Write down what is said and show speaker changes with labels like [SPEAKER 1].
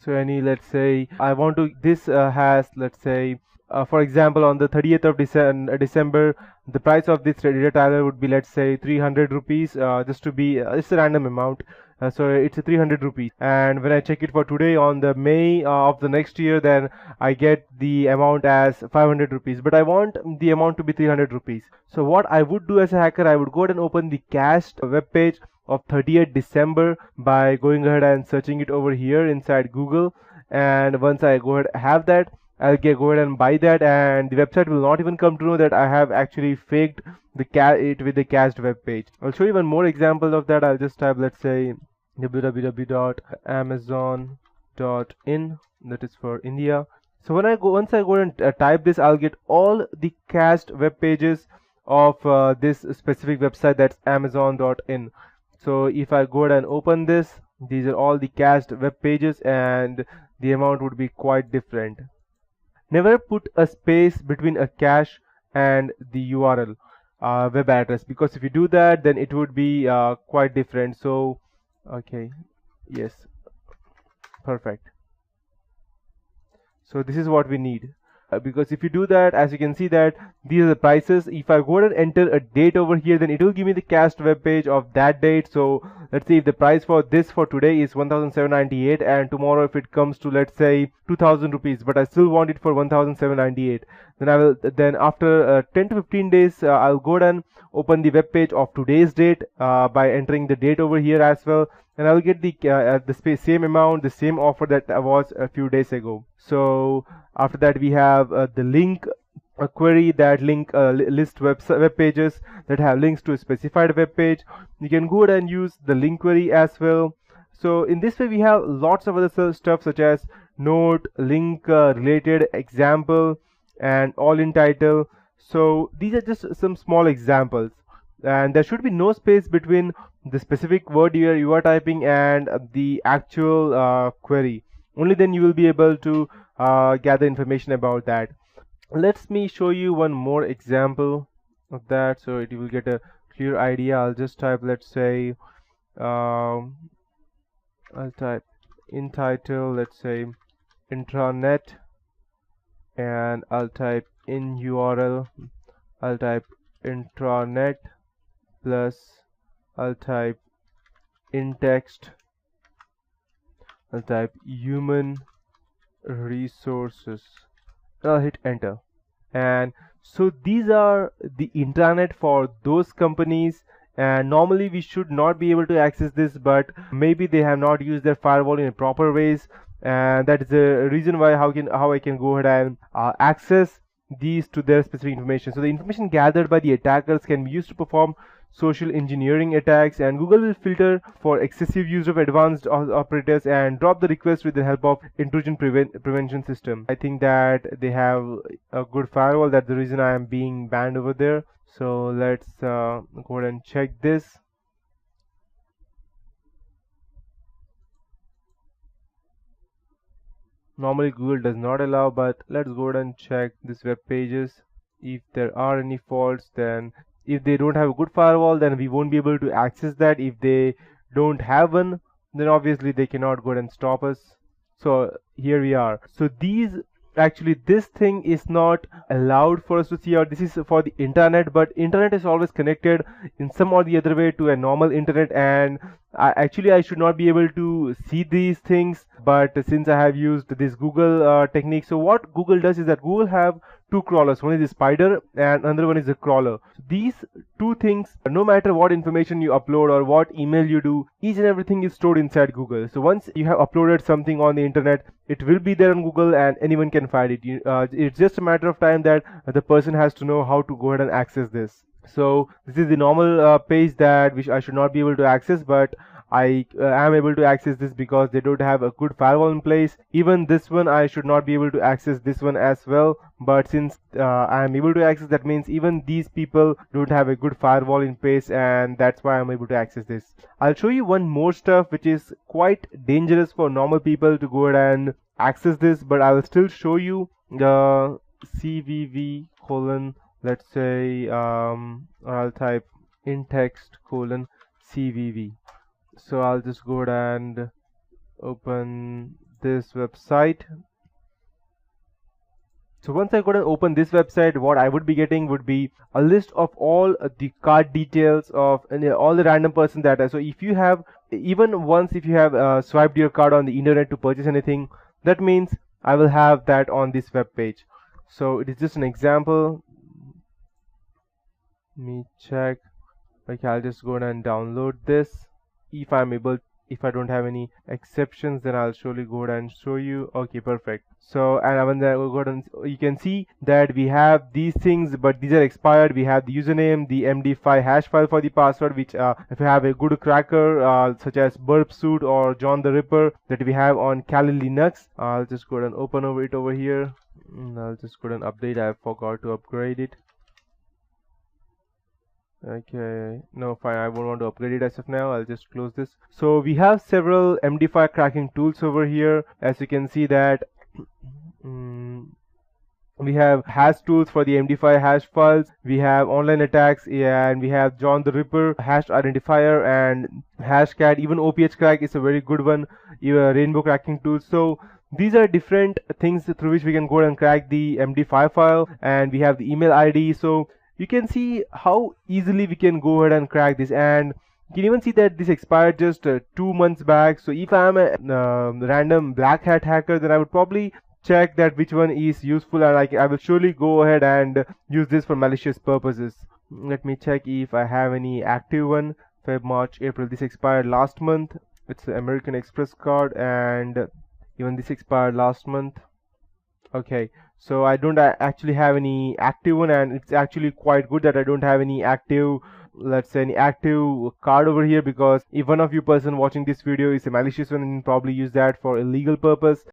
[SPEAKER 1] So any, let's say I want to, this has, let's say for example, on the 30th of December, the price of this data tiler would be, let's say, 300 rupees, just to be, it's a random amount. So it's a 300 rupees, and when I check it for today on the May of the next year, then I get the amount as 500 rupees, but I want the amount to be 300 rupees. So what I would do as a hacker, I would go ahead and open the cached web page of 30th December by going ahead and searching it over here inside Google. And once I go ahead have that, I'll go ahead and buy that, and the website will not even come to know that I have actually faked it with the cached web page. I'll show you one more example of that. I'll just type, let's say, www.amazon.in, that is for India. So once I go and type this, I'll get all the cached web pages of this specific website, that's amazon.in. So if I go ahead and open this, these are all the cached web pages, and the amount would be quite different. Never put a space between a cache and the URL web address, because if you do that, then it would be quite different. So okay, yes, perfect. So this is what we need. Because if you do that, as you can see that these are the prices. If I go ahead and enter a date over here, then it will give me the cached web page of that date. So let's say if the price for this for today is 1798, and tomorrow if it comes to, let's say, 2000 rupees, but I still want it for 1798, then after 10 to 15 days, I'll go ahead and open the web page of today's date by entering the date over here as well, and I'll get the same amount, the same offer that was a few days ago. So after that, we have the link query that list web pages that have links to a specified web page. You can go ahead and use the link query as well. So in this way, we have lots of other stuff such as note, link, related, example, and all in title. So these are just some small examples, and there should be no space between the specific word you are typing and the actual query. Only then you will be able to gather information about that. Let me show you one more example of that, so it will get a clear idea. I'll just type, let's say, I'll type in title, let's say, intranet, and I'll type in URL, I'll type intranet, plus I'll type in text, I'll type human resources, I'll hit enter. And so these are the intranet for those companies, and normally we should not be able to access this, but maybe they have not used their firewall in a proper ways, and that is the reason why how I can go ahead and access these to their specific information. So the information gathered by the attackers can be used to perform social engineering attacks, and Google will filter for excessive use of advanced operators and drop the request with the help of intrusion prevention system. I think that they have a good firewall. That's the reason I am being banned over there. So let's go ahead and check this. Normally Google does not allow, but let's go ahead and check these web pages. If there are any faults, then if they don't have a good firewall, then we won't be able to access that. If they don't have one, then obviously they cannot go ahead and stop us. So here we are. So this thing is not allowed for us to see out. This is for the internet, but internet is always connected in some or the other way to a normal internet, and I should not be able to see these things, but since I have used this Google technique. So what Google does is that Google have two crawlers. One is the spider and another one is the crawler. So these two things, no matter what information you upload or what email you do, each and everything is stored inside Google. So once you have uploaded something on the internet, it will be there on Google and anyone can find it. It's just a matter of time that the person has to know how to go ahead and access this. So this is the normal page that which I should not be able to access, but I am able to access this because they don't have a good firewall in place. Even this one I should not be able to access this one as well, but since I am able to access, that means even these people don't have a good firewall in place, and that's why I'm able to access this. I'll show you one more stuff which is quite dangerous for normal people to go ahead and access this, but I will still show you the CVV colon, let's say I'll type in text colon CVV. So I'll just go ahead and open this website. So once I go and open this website, what I would be getting would be a list of all the card details of all the random person data. So if you have, even once if you have swiped your card on the internet to purchase anything, that means I will have that on this web page. So it is just an example. Let me check. Okay, I'll just go and download this. If I'm able, if I don't have any exceptions, then I'll surely go ahead and show you. Okay, perfect. So, and when I go ahead and you can see that we have these things, but these are expired. We have the username, the MD5 hash file for the password, which if you have a good cracker such as Burp Suit or John the Ripper that we have on Kali Linux, I'll just go ahead and open it over here. I'll just go ahead and update. I forgot to upgrade it. Okay, no, fine, I won't want to upgrade it as of now. I'll just close this. So we have several MD5 cracking tools over here. As you can see that we have hash tools for the MD5 hash files, we have online attacks, and we have John the Ripper hash identifier and Hashcat. Even OPH crack is a very good one, rainbow cracking tools. So these are different things through which we can go and crack the MD5 file, and we have the email ID. So you can see how easily we can go ahead and crack this, and you can even see that this expired just 2 months back. So if I am a random black hat hacker, then I would probably check that which one is useful, and I will surely go ahead and use this for malicious purposes. Let me check if I have any active one. Feb, March, April. This expired last month. It's the American Express card, and even this expired last month. Okay, so I don't actually have any active one, and it's actually quite good that I don't have any active, let's say, any active card over here, because if one of you person watching this video is a malicious one and probably use that for illegal purpose,